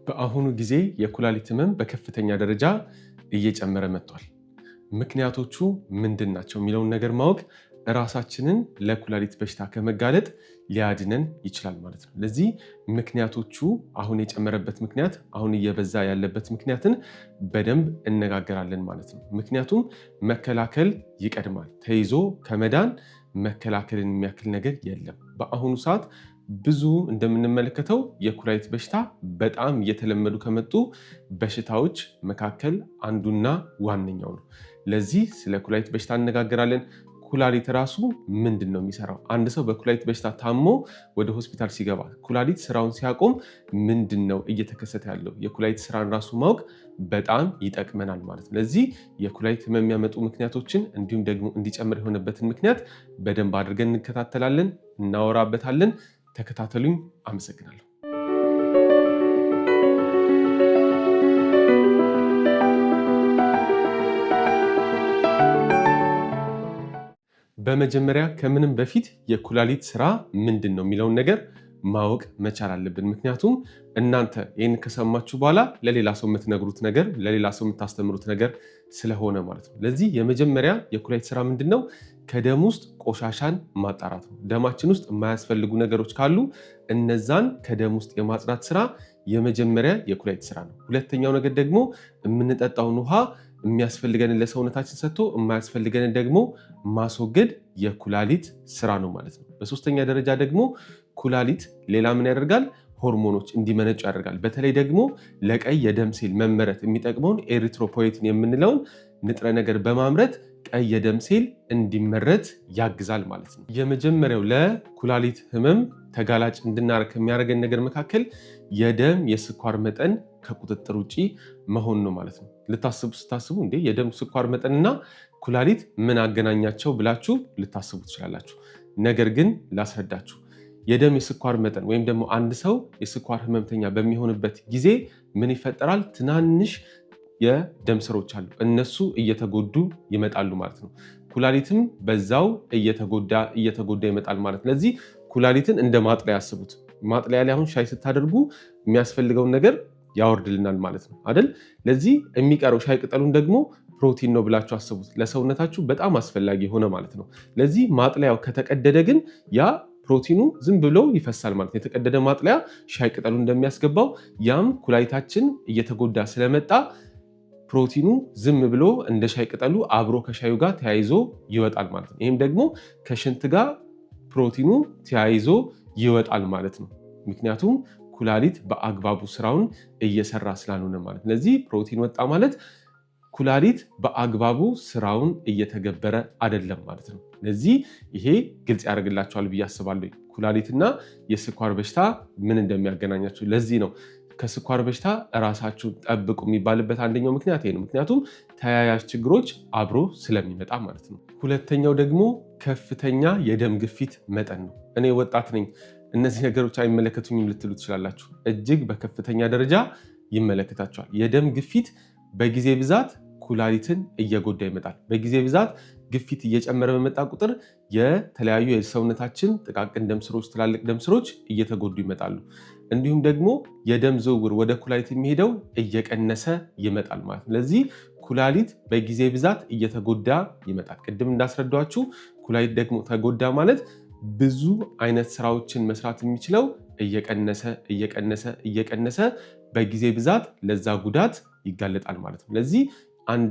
በአሁኑ ጊዜ የኩላሊት ህመም በከፍተኛ ደረጃ እየጨመረ መጥቷል። ምክንያቶቹ ምንድን ናቸው የሚለውን ነገር ማወቅ ራሳችንን ለኩላሊት በሽታ ከመጋለጥ ሊያድነን ይችላል ማለት ነው። ለዚህ ምክንያቶቹ አሁን የጨመረበት ምክንያት አሁን እየበዛ ያለበት ምክንያትን በደንብ እነጋገራለን ማለት ነው። ምክንያቱም መከላከል ይቀድማል። ተይዞ ከመዳን መከላከልን የሚያክል ነገር የለም። በአሁኑ ሰዓት ብዙ እንደምንመለከተው የኩላሊት በሽታ በጣም እየተለመዱ ከመጡ በሽታዎች መካከል አንዱና ዋነኛው ነው። ለዚህ ስለ ኩላሊት በሽታ እነጋገራለን። ኩላሊት ራሱ ምንድን ነው የሚሰራው? አንድ ሰው በኩላሊት በሽታ ታሞ ወደ ሆስፒታል ሲገባ ኩላሊት ስራውን ሲያቆም ምንድን ነው እየተከሰተ ያለው? የኩላሊት ስራን ራሱ ማወቅ በጣም ይጠቅመናል ማለት ነው። ለዚህ የኩላሊት ህመም የሚያመጡ ምክንያቶችን እንዲሁም ደግሞ እንዲጨምር የሆነበትን ምክንያት በደንብ አድርገን እንከታተላለን፣ እናወራበታለን። ተከታተሉኝ። አመሰግናለሁ። በመጀመሪያ ከምንም በፊት የኩላሊት ስራ ምንድን ነው የሚለውን ነገር ማወቅ መቻል አለብን። ምክንያቱም እናንተ ይህን ከሰማችሁ በኋላ ለሌላ ሰው የምትነግሩት ነገር፣ ለሌላ ሰው የምታስተምሩት ነገር ስለሆነ ማለት ነው። ለዚህ የመጀመሪያ የኩላሊት ስራ ምንድን ነው? ከደም ውስጥ ቆሻሻን ማጣራት ነው። ደማችን ውስጥ የማያስፈልጉ ነገሮች ካሉ እነዛን ከደም ውስጥ የማጽዳት ስራ የመጀመሪያ የኩላሊት ስራ ነው። ሁለተኛው ነገር ደግሞ የምንጠጣውን ውሃ የሚያስፈልገንን ለሰውነታችን ሰጥቶ የማያስፈልገንን ደግሞ ማስወገድ የኩላሊት ስራ ነው ማለት ነው። በሶስተኛ ደረጃ ደግሞ ኩላሊት ሌላ ምን ያደርጋል? ሆርሞኖች እንዲመነጩ ያደርጋል። በተለይ ደግሞ ለቀይ የደም ሴል መመረት የሚጠቅመውን ኤሪትሮፖየቲን የምንለውን ንጥረ ነገር በማምረት ቀይ የደም ሴል እንዲመረት ያግዛል ማለት ነው። የመጀመሪያው ለኩላሊት ህመም ተጋላጭ እንድናደርግ ከሚያደርገን ነገር መካከል የደም የስኳር መጠን ከቁጥጥር ውጭ መሆን ነው ማለት ነው። ስታስቡ እንዴ የደም ስኳር መጠንና ኩላሊት ምን አገናኛቸው ብላችሁ ልታስቡ ትችላላችሁ። ነገር ግን ላስረዳችሁ። የደም የስኳር መጠን ወይም ደግሞ አንድ ሰው የስኳር ህመምተኛ በሚሆንበት ጊዜ ምን ይፈጠራል? ትናንሽ የደም ስሮች አሉ፣ እነሱ እየተጎዱ ይመጣሉ ማለት ነው። ኩላሊትም በዛው እየተጎዳ ይመጣል ማለት ነው። ለዚህ ኩላሊትን እንደ ማጥለያ ያስቡት። ማጥለያ ላይ አሁን ሻይ ስታደርጉ የሚያስፈልገውን ነገር ያወርድልናል ማለት ነው አይደል? ለዚህ የሚቀረው ሻይ ቅጠሉን ደግሞ ፕሮቲን ነው ብላችሁ አስቡት። ለሰውነታችሁ በጣም አስፈላጊ ሆነ ማለት ነው። ለዚህ ማጥለያው ከተቀደደ ግን ያ ፕሮቲኑ ዝም ብሎ ይፈሳል ማለት ነው። የተቀደደ ማጥለያ ሻይ ቅጠሉ እንደሚያስገባው ያም ኩላሊታችን እየተጎዳ ስለመጣ ፕሮቲኑ ዝም ብሎ እንደ ሻይ ቅጠሉ አብሮ ከሻዩ ጋር ተያይዞ ይወጣል ማለት ነው። ይህም ደግሞ ከሽንት ጋር ፕሮቲኑ ተያይዞ ይወጣል ማለት ነው። ምክንያቱም ኩላሊት በአግባቡ ስራውን እየሰራ ስላልሆነ ማለት ነው። ለዚህ ፕሮቲን ወጣ ማለት ኩላሊት በአግባቡ ስራውን እየተገበረ አይደለም ማለት ነው። ለዚህ ይሄ ግልጽ ያደርግላቸዋል ብዬ አስባለሁ፣ ኩላሊትና የስኳር በሽታ ምን እንደሚያገናኛቸው። ለዚህ ነው ከስኳር በሽታ እራሳችሁን ጠብቁ የሚባልበት አንደኛው ምክንያት ይሄ ነው። ምክንያቱም ተያያዥ ችግሮች አብሮ ስለሚመጣ ማለት ነው። ሁለተኛው ደግሞ ከፍተኛ የደም ግፊት መጠን ነው። እኔ ወጣት ነኝ፣ እነዚህ ነገሮች አይመለከቱኝም ልትሉ ትችላላችሁ። እጅግ በከፍተኛ ደረጃ ይመለከታቸዋል። የደም ግፊት በጊዜ ብዛት ኩላሊትን እየጎዳ ይመጣል። በጊዜ ብዛት ግፊት እየጨመረ በመጣ ቁጥር የተለያዩ የሰውነታችን ጥቃቅን ደም ስሮች፣ ትላልቅ ደም ስሮች እየተጎዱ ይመጣሉ። እንዲሁም ደግሞ የደም ዝውውር ወደ ኩላሊት የሚሄደው እየቀነሰ ይመጣል ማለት ነው። ለዚህ ኩላሊት በጊዜ ብዛት እየተጎዳ ይመጣል። ቅድም እንዳስረዷችሁ ኩላሊት ደግሞ ተጎዳ ማለት ብዙ አይነት ስራዎችን መስራት የሚችለው እየቀነሰ በጊዜ ብዛት ለዛ ጉዳት ይጋለጣል ማለት ነው። ለዚህ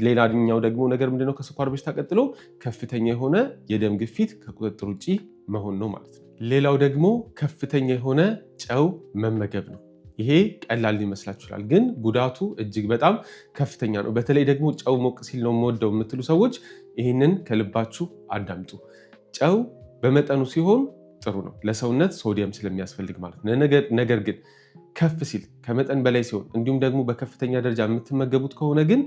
ሌላኛው ደግሞ ነገር ምንድነው? ከስኳር በሽታ ቀጥሎ ከፍተኛ የሆነ የደም ግፊት ከቁጥጥር ውጭ መሆን ነው ማለት ነው። ሌላው ደግሞ ከፍተኛ የሆነ ጨው መመገብ ነው። ይሄ ቀላል ሊመስላችሁ ይችላል፣ ግን ጉዳቱ እጅግ በጣም ከፍተኛ ነው። በተለይ ደግሞ ጨው ሞቅ ሲል ነው የምወደው የምትሉ ሰዎች ይህንን ከልባችሁ አዳምጡ። ጨው በመጠኑ ሲሆን ጥሩ ነው፣ ለሰውነት ሶዲየም ስለሚያስፈልግ ማለት ነው። ነገር ግን ከፍ ሲል ከመጠን በላይ ሲሆን እንዲሁም ደግሞ በከፍተኛ ደረጃ የምትመገቡት ከሆነ ግን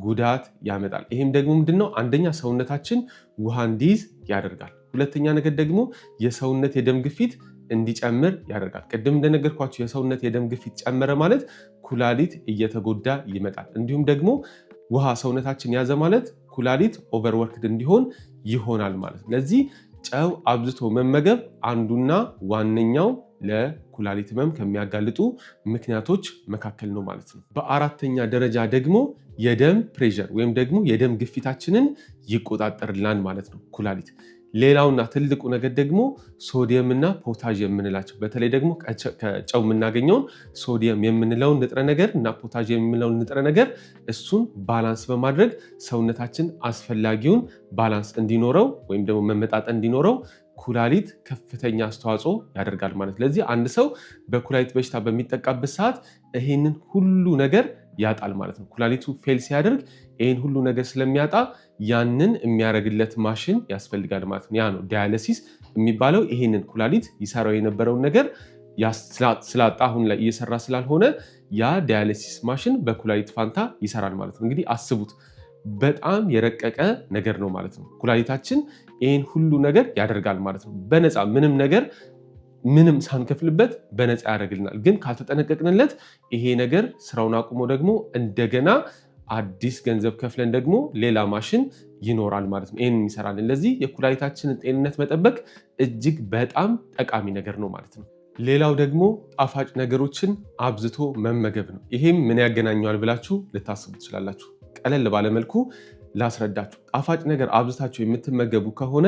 ጉዳት ያመጣል። ይህም ደግሞ ምንድነው? አንደኛ ሰውነታችን ውሃ እንዲይዝ ያደርጋል። ሁለተኛ ነገር ደግሞ የሰውነት የደም ግፊት እንዲጨምር ያደርጋል። ቅድም እንደነገርኳችሁ የሰውነት የደም ግፊት ጨመረ ማለት ኩላሊት እየተጎዳ ይመጣል። እንዲሁም ደግሞ ውሃ ሰውነታችን ያዘ ማለት ኩላሊት ኦቨርወርክድ እንዲሆን ይሆናል ማለት ነው። ለዚህ ጨው አብዝቶ መመገብ አንዱና ዋነኛው ለኩላሊት ህመም ከሚያጋልጡ ምክንያቶች መካከል ነው ማለት ነው። በአራተኛ ደረጃ ደግሞ የደም ፕሬሸር ወይም ደግሞ የደም ግፊታችንን ይቆጣጠርልናል ማለት ነው ኩላሊት። ሌላውና ትልቁ ነገር ደግሞ ሶዲየም እና ፖታዥየም የምንላቸው በተለይ ደግሞ ከጨው የምናገኘውን ሶዲየም የምንለውን ንጥረ ነገር እና ፖታዥየም የምንለውን ንጥረ ነገር እሱን ባላንስ በማድረግ ሰውነታችን አስፈላጊውን ባላንስ እንዲኖረው ወይም ደግሞ መመጣጠን እንዲኖረው ኩላሊት ከፍተኛ አስተዋጽኦ ያደርጋል ማለት። ስለዚህ አንድ ሰው በኩላሊት በሽታ በሚጠቃበት ሰዓት ይህንን ሁሉ ነገር ያጣል ማለት ነው። ኩላሊቱ ፌል ሲያደርግ ይህን ሁሉ ነገር ስለሚያጣ ያንን የሚያደርግለት ማሽን ያስፈልጋል ማለት ነው። ያ ነው ዳያሊሲስ የሚባለው። ይህንን ኩላሊት ይሰራው የነበረውን ነገር ስላጣ አሁን ላይ እየሰራ ስላልሆነ ያ ዳያሊሲስ ማሽን በኩላሊት ፋንታ ይሰራል ማለት ነው። እንግዲህ አስቡት፣ በጣም የረቀቀ ነገር ነው ማለት ነው። ኩላሊታችን ይህን ሁሉ ነገር ያደርጋል ማለት ነው። በነፃ ምንም ሳንከፍልበት በነፃ ያደርግልናል። ግን ካልተጠነቀቅንለት ይሄ ነገር ስራውን አቁሞ ደግሞ እንደገና አዲስ ገንዘብ ከፍለን ደግሞ ሌላ ማሽን ይኖራል ማለት ነው። ይህን ይሰራልን። ለዚህ የኩላሊታችንን ጤንነት መጠበቅ እጅግ በጣም ጠቃሚ ነገር ነው ማለት ነው። ሌላው ደግሞ ጣፋጭ ነገሮችን አብዝቶ መመገብ ነው። ይሄም ምን ያገናኘዋል ብላችሁ ልታስቡ ትችላላችሁ። ቀለል ባለመልኩ ላስረዳችሁ። ጣፋጭ ነገር አብዝታችሁ የምትመገቡ ከሆነ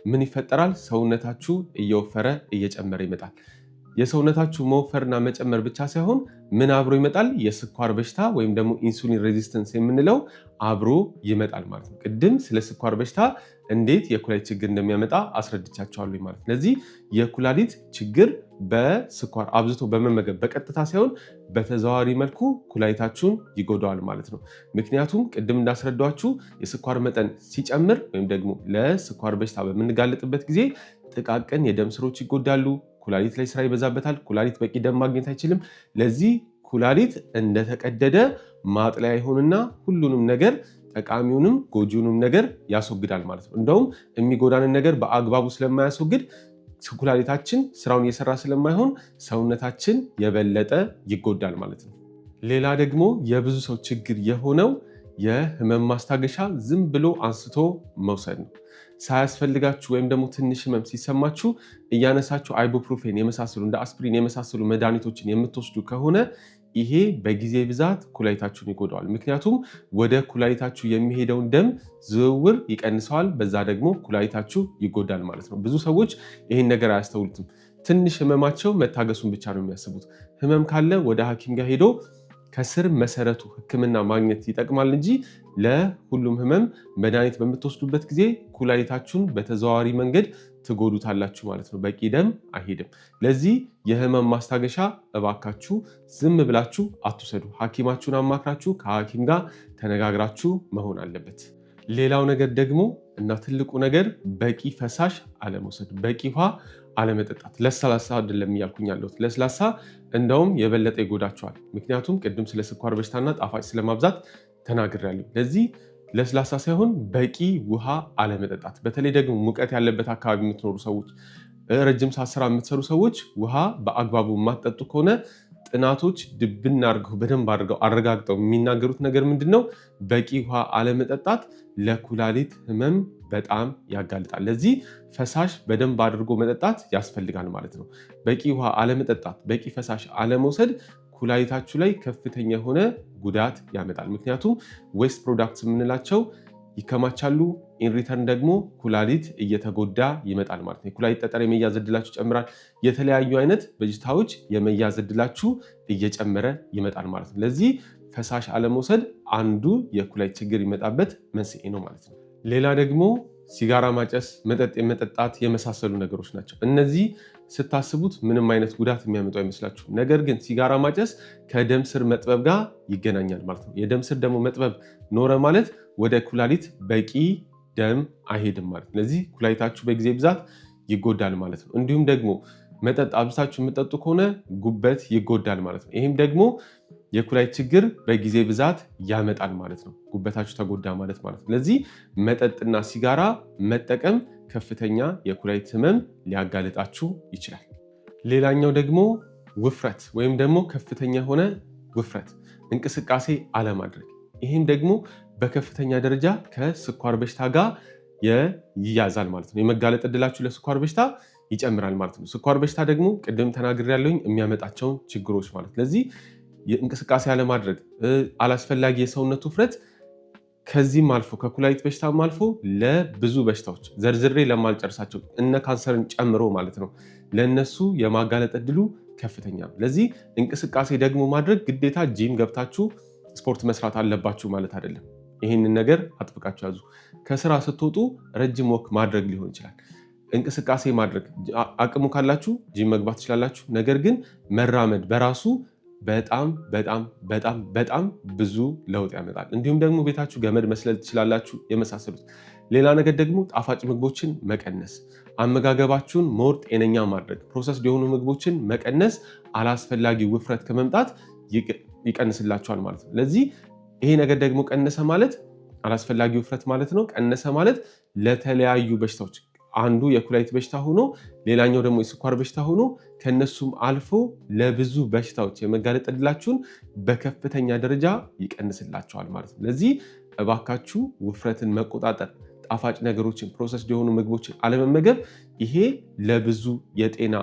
ምን ይፈጠራል? ሰውነታችሁ እየወፈረ እየጨመረ ይመጣል። የሰውነታችሁ መወፈርና መጨመር ብቻ ሳይሆን ምን አብሮ ይመጣል? የስኳር በሽታ ወይም ደግሞ ኢንሱሊን ሬዚስተንስ የምንለው አብሮ ይመጣል ማለት ነው። ቅድም ስለ ስኳር በሽታ እንዴት የኩላሊት ችግር እንደሚያመጣ አስረድቻቸዋለሁ ማለት። ስለዚህ የኩላሊት ችግር በስኳር አብዝቶ በመመገብ በቀጥታ ሳይሆን በተዘዋዋሪ መልኩ ኩላሊታችሁን ይጎዳዋል ማለት ነው። ምክንያቱም ቅድም እንዳስረዳችሁ የስኳር መጠን ሲጨምር ወይም ደግሞ ለስኳር በሽታ በምንጋለጥበት ጊዜ ጥቃቅን የደም ስሮች ይጎዳሉ። ኩላሊት ላይ ስራ ይበዛበታል። ኩላሊት በቂ ደም ማግኘት አይችልም። ለዚህ ኩላሊት እንደተቀደደ ማጥለያ ይሆንና ሁሉንም ነገር ጠቃሚውንም ጎጂውንም ነገር ያስወግዳል ማለት ነው። እንደውም የሚጎዳንን ነገር በአግባቡ ስለማያስወግድ ኩላሊታችን ስራውን እየሰራ ስለማይሆን ሰውነታችን የበለጠ ይጎዳል ማለት ነው። ሌላ ደግሞ የብዙ ሰው ችግር የሆነው የህመም ማስታገሻ ዝም ብሎ አንስቶ መውሰድ ነው። ሳያስፈልጋችሁ ወይም ደግሞ ትንሽ ህመም ሲሰማችሁ እያነሳችሁ አይቡፕሮፌን የመሳሰሉ እንደ አስፕሪን የመሳሰሉ መድኃኒቶችን የምትወስዱ ከሆነ ይሄ በጊዜ ብዛት ኩላሊታችሁን ይጎዳዋል። ምክንያቱም ወደ ኩላሊታችሁ የሚሄደውን ደም ዝውውር ይቀንሰዋል። በዛ ደግሞ ኩላሊታችሁ ይጎዳል ማለት ነው። ብዙ ሰዎች ይህን ነገር አያስተውሉትም። ትንሽ ህመማቸው መታገሱን ብቻ ነው የሚያስቡት። ህመም ካለ ወደ ሐኪም ጋር ሄዶ ከስር መሰረቱ ህክምና ማግኘት ይጠቅማል እንጂ ለሁሉም ህመም መድኃኒት በምትወስዱበት ጊዜ ኩላሊታችሁን በተዘዋዋሪ መንገድ ትጎዱታላችሁ ማለት ነው። በቂ ደም አይሄድም። ለዚህ የህመም ማስታገሻ እባካችሁ ዝም ብላችሁ አትውሰዱ። ሐኪማችሁን አማክራችሁ ከሐኪም ጋር ተነጋግራችሁ መሆን አለበት። ሌላው ነገር ደግሞ እና ትልቁ ነገር በቂ ፈሳሽ አለመውሰድ፣ በቂ ውሃ አለመጠጣት። ለስላሳ አይደለም እያልኩኝ ያለሁት። ለስላሳ እንደውም የበለጠ ይጎዳቸዋል። ምክንያቱም ቅድም ስለ ስኳር በሽታና ጣፋጭ ስለማብዛት ተናግሬያለሁ። ለዚህ ለስላሳ ሳይሆን በቂ ውሃ አለመጠጣት። በተለይ ደግሞ ሙቀት ያለበት አካባቢ የምትኖሩ ሰዎች፣ ረጅም ሰዓት ስራ የምትሰሩ ሰዎች ውሃ በአግባቡ የማትጠጡ ከሆነ ጥናቶች ድብና አድርገው በደንብ አድርገው አረጋግጠው የሚናገሩት ነገር ምንድነው? በቂ ውሃ አለመጠጣት ለኩላሊት ህመም በጣም ያጋልጣል። ለዚህ ፈሳሽ በደንብ አድርጎ መጠጣት ያስፈልጋል ማለት ነው። በቂ ውሃ አለመጠጣት፣ በቂ ፈሳሽ አለመውሰድ ኩላሊታችሁ ላይ ከፍተኛ የሆነ ጉዳት ያመጣል። ምክንያቱም ዌስት ፕሮዳክትስ የምንላቸው ይከማቻሉ። ኢንሪተርን ደግሞ ኩላሊት እየተጎዳ ይመጣል ማለት ነው። የኩላሊት ጠጠር የመያዝ ዕድላችሁ ይጨምራል። የተለያዩ አይነት በሽታዎች የመያዝ ዕድላችሁ እየጨመረ ይመጣል ማለት ነው። ለዚህ ፈሳሽ አለመውሰድ አንዱ የኩላሊት ችግር ይመጣበት መንስኤ ነው ማለት ነው። ሌላ ደግሞ ሲጋራ ማጨስ፣ መጠጥ የመጠጣት የመሳሰሉ ነገሮች ናቸው። እነዚህ ስታስቡት ምንም አይነት ጉዳት የሚያመጡ አይመስላችሁ። ነገር ግን ሲጋራ ማጨስ ከደም ስር መጥበብ ጋር ይገናኛል ማለት ነው። የደም ስር ደግሞ መጥበብ ኖረ ማለት ወደ ኩላሊት በቂ ደም አይሄድም ማለት ነው። ስለዚህ ኩላሊታችሁ በጊዜ ብዛት ይጎዳል ማለት ነው። እንዲሁም ደግሞ መጠጥ አብዝታችሁ የምጠጡ ከሆነ ጉበት ይጎዳል ማለት ነው። ይህም ደግሞ የኩላሊት ችግር በጊዜ ብዛት ያመጣል ማለት ነው። ጉበታችሁ ተጎዳ ማለት ነው። ስለዚህ መጠጥና ሲጋራ መጠቀም ከፍተኛ የኩላሊት ህመም ሊያጋልጣችሁ ይችላል። ሌላኛው ደግሞ ውፍረት ወይም ደግሞ ከፍተኛ የሆነ ውፍረት፣ እንቅስቃሴ አለማድረግ። ይህም ደግሞ በከፍተኛ ደረጃ ከስኳር በሽታ ጋር ይያዛል ማለት ነው። የመጋለጥ ዕድላችሁ ለስኳር በሽታ ይጨምራል ማለት ነው። ስኳር በሽታ ደግሞ ቅድም ተናግሬያለሁኝ የሚያመጣቸውን ችግሮች ማለት። ስለዚህ የእንቅስቃሴ አለማድረግ፣ አላስፈላጊ የሰውነት ውፍረት ከዚህም አልፎ ከኩላሊት በሽታም አልፎ ለብዙ በሽታዎች ዘርዝሬ ለማልጨርሳቸው እነ ካንሰርን ጨምሮ ማለት ነው ለነሱ የማጋለጥ እድሉ ከፍተኛ ነው። ለዚህ እንቅስቃሴ ደግሞ ማድረግ ግዴታ ጂም ገብታችሁ ስፖርት መስራት አለባችሁ ማለት አይደለም። ይህንን ነገር አጥብቃችሁ ያዙ። ከስራ ስትወጡ ረጅም ወክ ማድረግ ሊሆን ይችላል። እንቅስቃሴ ማድረግ አቅሙ ካላችሁ ጂም መግባት ትችላላችሁ። ነገር ግን መራመድ በራሱ በጣም በጣም በጣም በጣም ብዙ ለውጥ ያመጣል። እንዲሁም ደግሞ ቤታችሁ ገመድ መስለል ትችላላችሁ የመሳሰሉት። ሌላ ነገር ደግሞ ጣፋጭ ምግቦችን መቀነስ፣ አመጋገባችሁን ሞር ጤነኛ ማድረግ፣ ፕሮሰስ የሆኑ ምግቦችን መቀነስ አላስፈላጊ ውፍረት ከመምጣት ይቀንስላችኋል ማለት ነው። ለዚህ ይሄ ነገር ደግሞ ቀነሰ ማለት አላስፈላጊ ውፍረት ማለት ነው። ቀነሰ ማለት ለተለያዩ በሽታዎች አንዱ የኩላሊት በሽታ ሆኖ ሌላኛው ደግሞ የስኳር በሽታ ሆኖ ከነሱም አልፎ ለብዙ በሽታዎች የመጋለጥ ዕድላችሁን በከፍተኛ ደረጃ ይቀንስላቸዋል ማለት ነው። ለዚህ እባካችሁ ውፍረትን መቆጣጠር፣ ጣፋጭ ነገሮችን፣ ፕሮሰስ የሆኑ ምግቦችን አለመመገብ ይሄ ለብዙ የጤና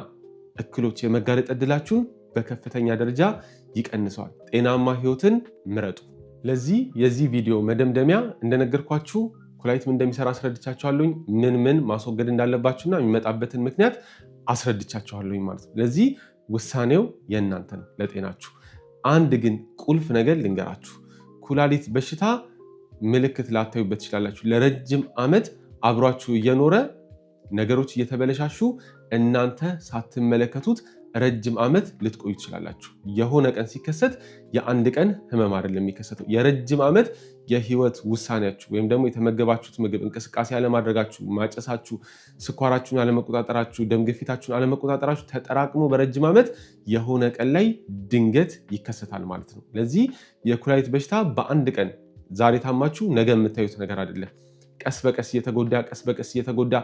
እክሎች የመጋለጥ ዕድላችሁን በከፍተኛ ደረጃ ይቀንሰዋል። ጤናማ ህይወትን ምረጡ። ለዚህ የዚህ ቪዲዮ መደምደሚያ እንደነገርኳችሁ ኩላሊት ምን እንደሚሰራ አስረድቻችኋለሁኝ። ምን ማስወገድ እንዳለባችሁና የሚመጣበትን ምክንያት አስረድቻችኋለሁኝ ማለት ነው። ለዚህ ውሳኔው የእናንተ ነው ለጤናችሁ። አንድ ግን ቁልፍ ነገር ልንገራችሁ። ኩላሊት በሽታ ምልክት ላታዩበት ትችላላችሁ። ለረጅም ዓመት አብሯችሁ እየኖረ ነገሮች እየተበለሻሹ እናንተ ሳትመለከቱት ረጅም ዓመት ልትቆዩ ትችላላችሁ። የሆነ ቀን ሲከሰት የአንድ ቀን ህመም አይደለም የሚከሰተው። የረጅም ዓመት የህይወት ውሳኔያችሁ ወይም ደግሞ የተመገባችሁት ምግብ፣ እንቅስቃሴ አለማድረጋችሁ፣ ማጨሳችሁ፣ ስኳራችሁን አለመቆጣጠራችሁ፣ ደም ግፊታችሁን አለመቆጣጠራችሁ ተጠራቅሞ በረጅም ዓመት የሆነ ቀን ላይ ድንገት ይከሰታል ማለት ነው። ለዚህ የኩላሊት በሽታ በአንድ ቀን ዛሬ ታማችሁ ነገ የምታዩት ነገር አይደለም። ቀስ በቀስ እየተጎዳ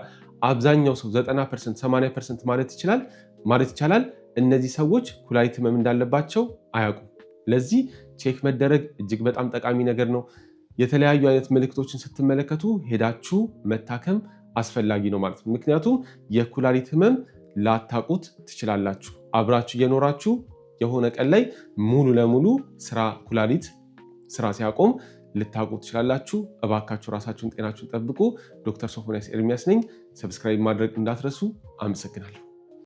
አብዛኛው ሰው 90%፣ 80% ማለት ይቻላል እነዚህ ሰዎች ኩላሊት ህመም እንዳለባቸው አያውቁም። ለዚህ ቼክ መደረግ እጅግ በጣም ጠቃሚ ነገር ነው። የተለያዩ አይነት ምልክቶችን ስትመለከቱ ሄዳችሁ መታከም አስፈላጊ ነው ማለት ነው። ምክንያቱም የኩላሊት ህመም ላታውቁት ትችላላችሁ። አብራችሁ እየኖራችሁ የሆነ ቀን ላይ ሙሉ ለሙሉ ኩላሊት ስራ ሲያቆም ልታውቁ ትችላላችሁ። እባካችሁ ራሳችሁን፣ ጤናችሁን ጠብቁ። ዶክተር ሶፎንያስ ኤርሚያስ ነኝ። ሰብስክራይብ ማድረግ እንዳትረሱ። አመሰግናለሁ።